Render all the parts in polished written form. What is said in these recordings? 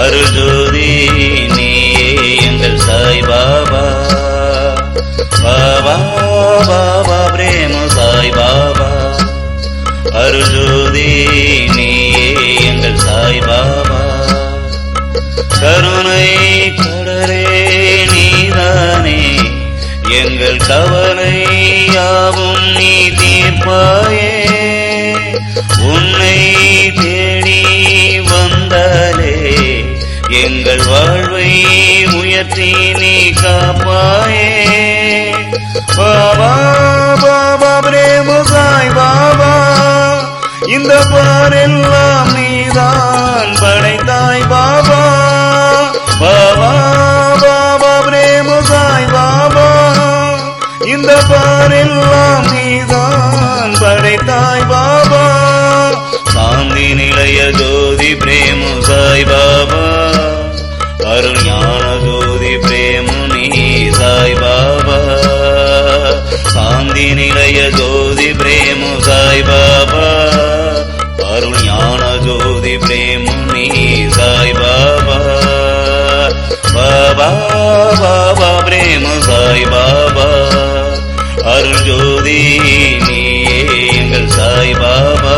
அருள் ஜோதி நீயே எங்கள் சாய் பாபா. பாபா பாபா பிரேம சாய் பாபா. அருள் ஜோதி நீயே எங்கள் சாய் பாபா. கருணை கடலே நீதானே எங்கள் கவலை யாவும் நீ தீர்ப்பாயே. உன்னை தேடி வந்தாலே எங்கள் வாழ்வை உயர்த்தி நீ காப்பாயே. பாபா பாபா பிரேம சாய் பாபா. இந்த பாரெல்லாம் நீதான் படைத்தாய் பாபா. பாபா பாபா பிரேம சாய் பாபா. இந்த பாரெல்லாம் நீதான் படைத்தாய் பாபா. சாந்தி நிலைய ஜோதி பிரேம சாய் பாபா. அருள் ஞான ஜோதி பிரேம நீ சாய் பாபா. சாந்தி நிலைய ஜோதி பிரேம சாய் பாபா. அருள் ஞான ஜோதி பிரேம நீ சாய் பாபா. பாபா பாபா பிரேம சாய் பாபா. அருள் ஜோதி நீயே எங்கள் சாய் பாபா.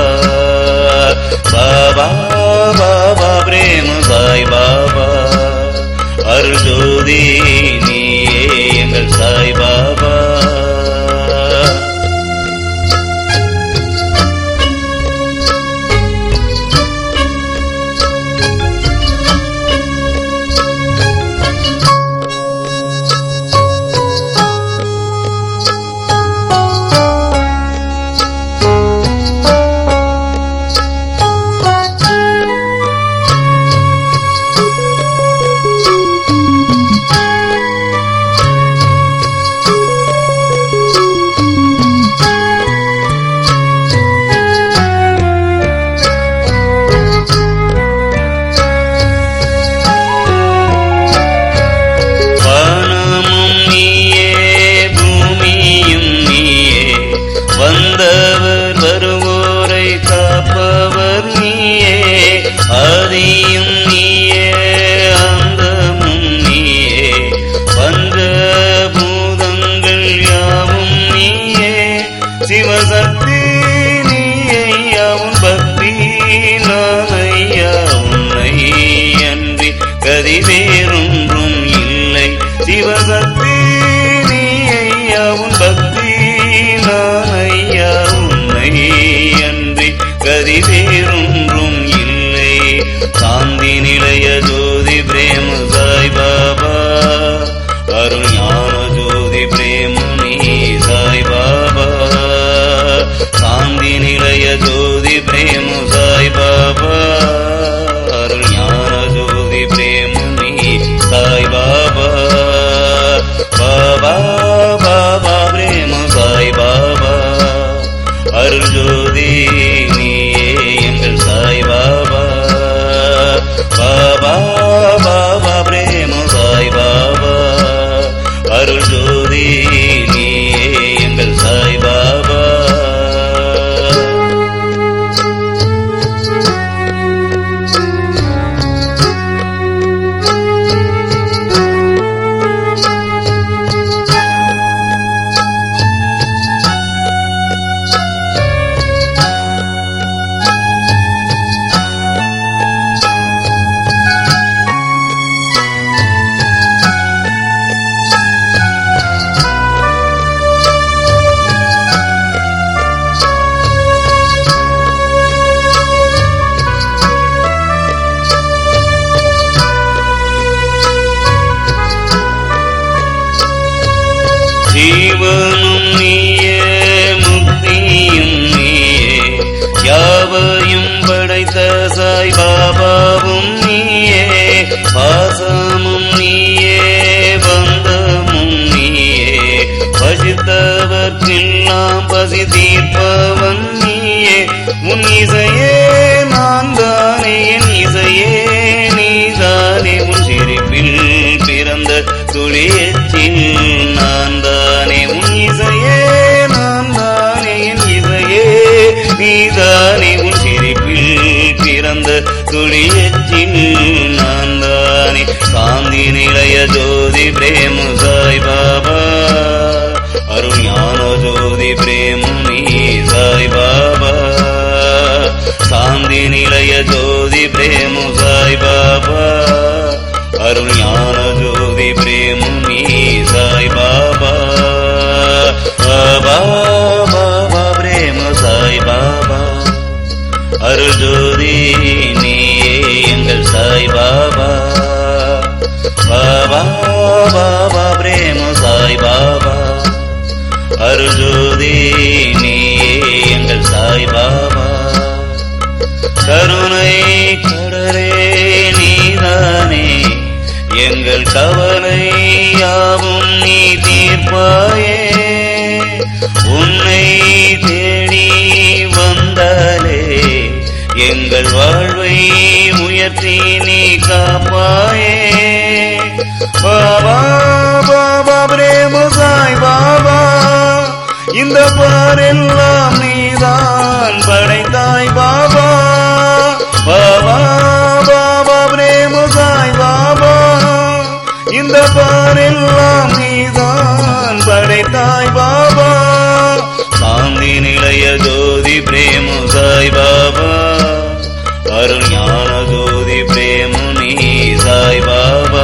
பாபா பாபா பிரேம சாய் பாபா. அருள் ஜோதி நீயே எங்கள் சாய் பாபா. வந்தவர் வருவோரை காப்பவர் நீயே. ஆதியும் நீயே அந்தமும் நீயே. பஞ்சபூதங்கள் யாவும் நீயே. சிவசக்தி நீயே யாவும் பக்தி நாதையா. உன்னை அன்றி கதி வேறொன்றும் இல்லை. சிவசக்தி நீயே யாவும் பக்தி நானையா. உன்னை அன்றி கதி வேறொன்றும் இல்லை. சாந்தி நிலைய ஜோதி பிரேம சாய் பாபா. அருள் ஞான ஜோதி பிரேம நீ சாய் பாபா. சாந்தி நிலைய ஜோதி பிரேம சாய் பாபா. அருள் ஞான ஜோதி பிரேம நீ சாய் பாபா. பாபா பாபா பிரேம சாய் பாபா. அருள் ஜோதி நீயே எங்கள் சாய் பாபா. பாபா பாபா பிரேம சாய் பாபா. அருள் ஜோதி நீயே எங்கள் சாய் பாபா. ஜீவனும் நீயே முக்தியும் நீயே. யாவையும் படைத்த சாய் பாபாவும் நீயே. பாசமும் நீயே பந்தமும் நீயே. பசித்தவர்க்கெல்லாம் பசி தீர்ப்பவன் நீயே. உன் இசையே நான் தானே என் இசையே நீதானே. உன் சிரிப்பில் பிறந்த துளியச்சில் நான் தானே. உன் இசையே நான் தானே என் இசையே நீதானே. உன் சிரிப்பில் பிறந்த துளிய எச்சில் நான் தானே. சாந்தி நிலைய ஜோதி பிரேம சாய் பாபா, அருள் ஞான ஜோதி பிரேம நீ சாய் பாபா. சாந்தி நிலைய ஜோதி பிரேம சாய் பாபா, அருள் ஞான ஜோதி பிரேம நீ சாய் பாபா. பாபா பாபா பிரேம சாய் பாபா, அருள் ஜோதி நீயே எங்கள் சாய் பாபா. பாபா பாபா பிரேம சாய் பாபா, அருள் ஜோதி நீயே எங்கள் சாய் பாபா. கருணை கடலே நீதானே, எங்கள் கவலை யாவும் நீ தீர்ப்பாயே. உன்னை தேடி வந்தாலே எங்கள் வாழ்வை உயர்த்தி நீ காப்பாயே. பாபா பாபா பிரேம சாய் பாபா, இந்த பாரெல்லாம் நீதான் படைத்தாய் பாபா. பாபா பாபா பிரேம சாய் பாபா, இந்த பாரெல்லாம் நீதான் படைத்தாய் பாபா. சாந்தி நிலைய ஜோதி பிரேம சாய் பாபா, அருள் ஞான ஜோதி பிரேம நீ சாய் பாபா.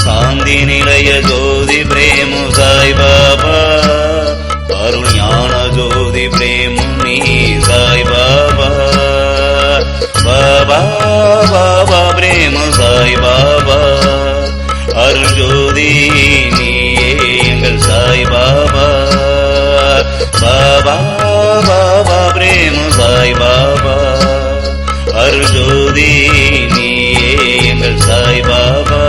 சாந்தி நிலைய ஜோதி பிரேம சாய் பாபா, அருள் ஞான ஜோதி பிரேம நீ சாய் பாபா. பாபா பாபா பிரேம சாய் பாபா, அருள் ஜோதி நீயே எங்கள் சாய் பாபா. பாபா பாபா பிரேம சாய் பாபா, அருள் ஜோதி நீயே எங்கள் சாய் பாபா.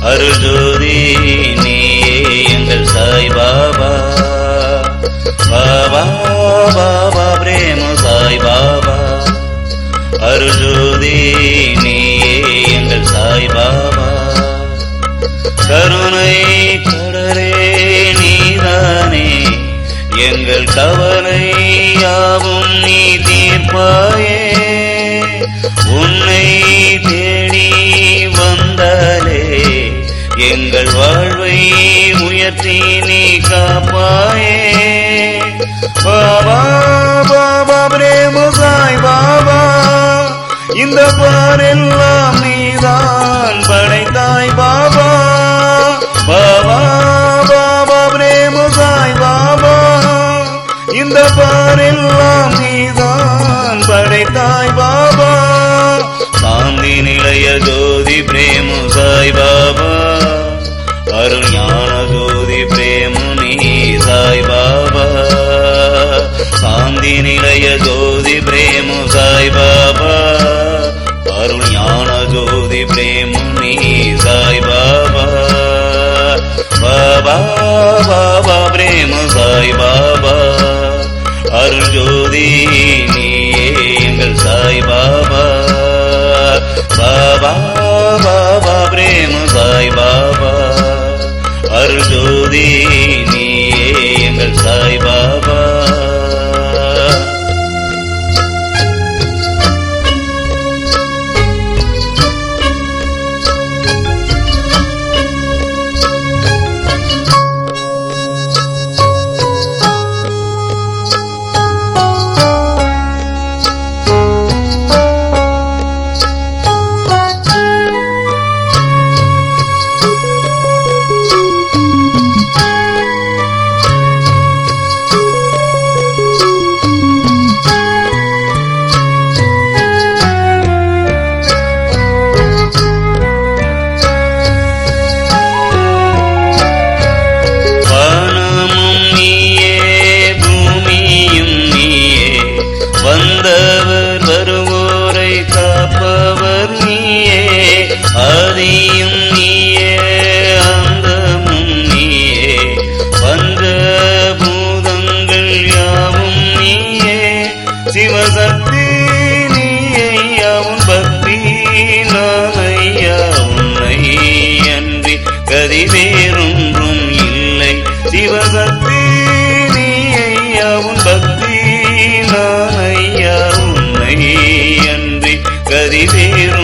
அருள் ஜோதி நீயே எங்கள் சாய் பாபா. பாபா பாபா பிரேம சாய் பாபா, அருள் ஜோதி நீயே எங்கள் சாய் பாபா. கருணை கடலே நீதானே, எங்கள் கவலை யாவும் நீ தீர்ப்பாயே. உன்னை தேடி வந்தாலே எங்கள் வாழ்வை உயர்த்தி நீ காப்பாயே. பாபா பாபா பிரேம சாய் பாபா, இந்த பாரெல்லாம் நீதான் படைத்தாய் பாபா. பாபா பாபா பிரேம சாய் பாபா, இந்த பாரெல்லாம் நீதான் படைத்தாய் பாபா. சாந்தி நிலைய ஜோதி பிரேம சாய் பாபா, அருள் ஞான ஜோதி பிரேம நீ சாய் பாபா. சாந்தி நிலைய ஜோதி பிரேம சாய் பாபா, அருள் ஞான ஜோதி பிரேம நீ சாய் பாபா. பாபா பாபா பிரேம சாய் பாபா, அருள் ஜோதி நீயே எங்கள் சாய் பாபா. பாபா பாபா பிரேம சாய் பாபா, அருள் ஜோதி நீயே எங்கள் சாய் பாபா. கதி வேறு